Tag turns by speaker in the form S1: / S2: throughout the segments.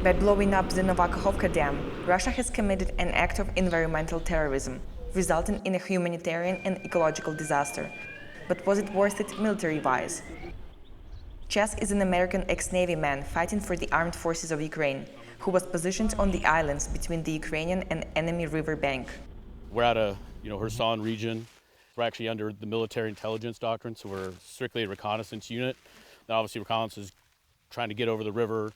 S1: By blowing up the Nova Kakhovka Dam, Russia has committed an act of environmental terrorism, resulting in a humanitarian and ecological disaster. But was it worth it military-wise? Chas is an American ex-Navy man fighting for the armed forces of Ukraine, who was positioned on the islands between the Ukrainian and enemy river bank.
S2: We're at a Kherson region. We're actually under the military intelligence doctrine, so we're strictly a reconnaissance unit. Now, obviously, reconnaissance is trying to get over the river,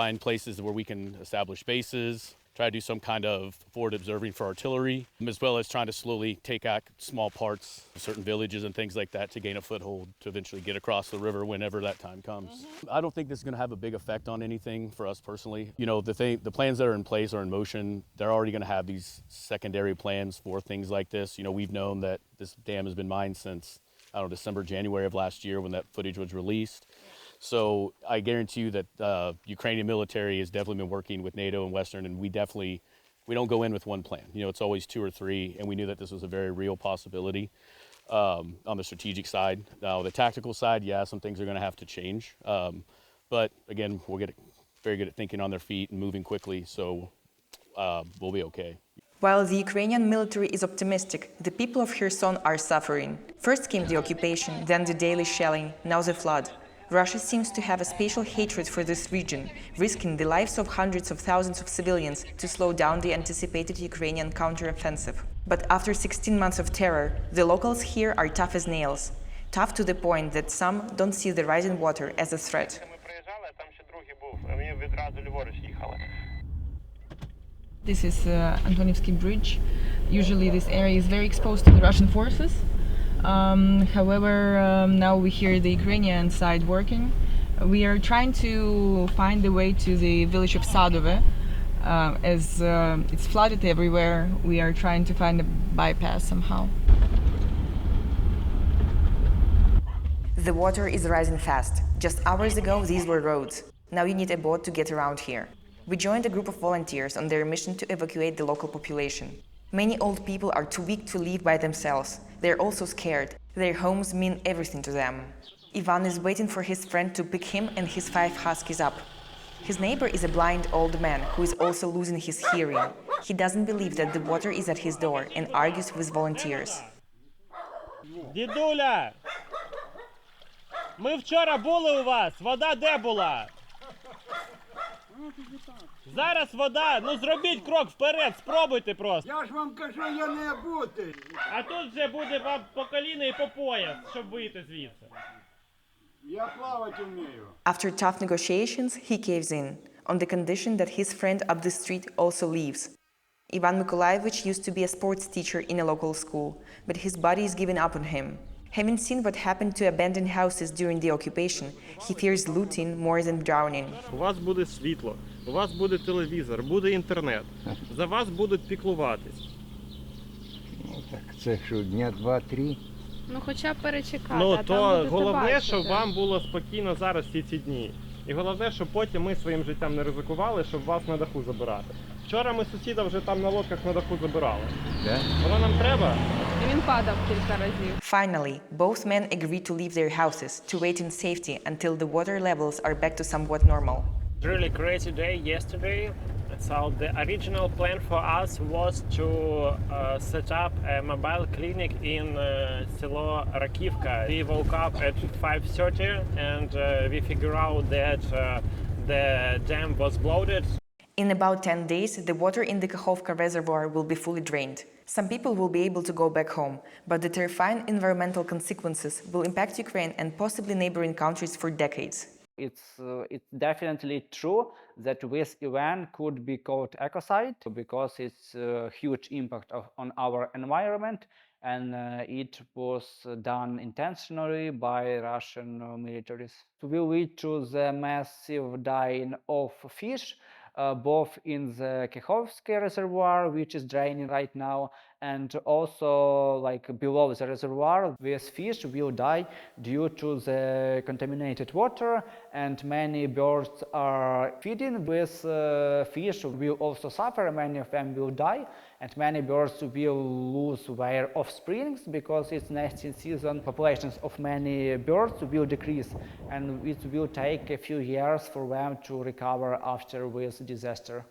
S2: find places where we can establish bases, try to do some kind of forward observing for artillery, as well as trying to slowly take out small parts of certain villages and things like that to gain a foothold to eventually get across the river whenever that time comes. I don't think this is going to have a big effect on anything for us personally. The plans that are in place are in motion. They're already going to have these secondary plans for things like this. We've known that this dam has been mined since, December, January of last year when that footage was released. So I guarantee you that Ukrainian military has definitely been working with NATO and Western, and we don't go in with one plan. It's always two or three, and we knew that this was a very real possibility on the strategic side. Now, the tactical side, yeah, some things are going to have to change. But again, we'll get very good at thinking on their feet and moving quickly, so we'll be okay.
S1: While the Ukrainian military is optimistic, the people of Kherson are suffering. First came the occupation, then the daily shelling, now the flood. Russia seems to have a special hatred for this region, risking the lives of hundreds of thousands of civilians to slow down the anticipated Ukrainian counteroffensive. But after 16 months of terror, the locals here are tough as nails. Tough to the point that some don't see the rising water as a threat.
S3: This is Antonivsky Bridge. Usually this area is very exposed to the Russian forces. However, now we hear the Ukrainian side working. We are trying to find a way to the village of Sadove. As it's flooded everywhere, we are trying to find a bypass somehow.
S1: The water is rising fast. Just hours ago, these were roads. Now you need a boat to get around here. We joined a group of volunteers on their mission to evacuate the local population. Many old people are too weak to leave by themselves. They're also scared. Their homes mean everything to them. Ivan is waiting for his friend to pick him and his 5 huskies up. His neighbor is a blind old man who is also losing his hearing. He doesn't believe that the water is at his door and argues with volunteers.
S4: Дідуля! Ми вчора були у вас. Вода де була? Зараз вода, зробіть крок вперед, спробуйте просто.
S5: Я ж вам кажу, я не буду.
S4: А тут вже буде вам по коліна і по пояс, щоб вийти звідси.
S5: Я плавати вмію.
S1: After tough negotiations, he caves in, on the condition that his friend up the street also leaves. Ivan Mykolaievich used to be a sports teacher in a local school, but his body is giving up on him. Having seen what happened to abandoned houses during the occupation, he fears looting more than drowning.
S4: У вас буде світло, у вас буде телевізор, буде інтернет. За вас будуть піклуватись.
S5: Так це що, дня 2-3?
S6: Хоча б перечекати,
S4: то головне, щоб вам було спокійно зараз всі ці дні. І головне, щоб потім ми своїм життям не ризикували, щоб вас на даху забирати. Вчора ми сусіда вже там на лодках на даху забирали. Воно нам треба?
S6: І він падав кілька разів.
S1: Finally, both men agreed to leave their houses, to wait in safety until the water levels are back to somewhat normal.
S7: Really crazy day yesterday. So the original plan for us was to set up a mobile clinic in Selo Rakivka. We woke up at 5:30 and we figured out that the dam was bloated.
S1: In about 10 days, the water in the Kakhovka reservoir will be fully drained. Some people will be able to go back home, but the terrifying environmental consequences will impact Ukraine and possibly neighboring countries for decades.
S8: It's definitely true that this event could be called ecocide because it's a huge impact on our environment, and it was done intentionally by Russian militaries. It will lead to the massive dying of fish, both in the Kakhovska reservoir, which is draining right now, and also below the reservoir. These fish will die due to the contaminated water, and many birds are feeding with fish will also suffer. Many of them will die, and many birds will lose their offsprings because it's nesting season. Populations of many birds will decrease, and it will take a few years for them to recover after this disaster.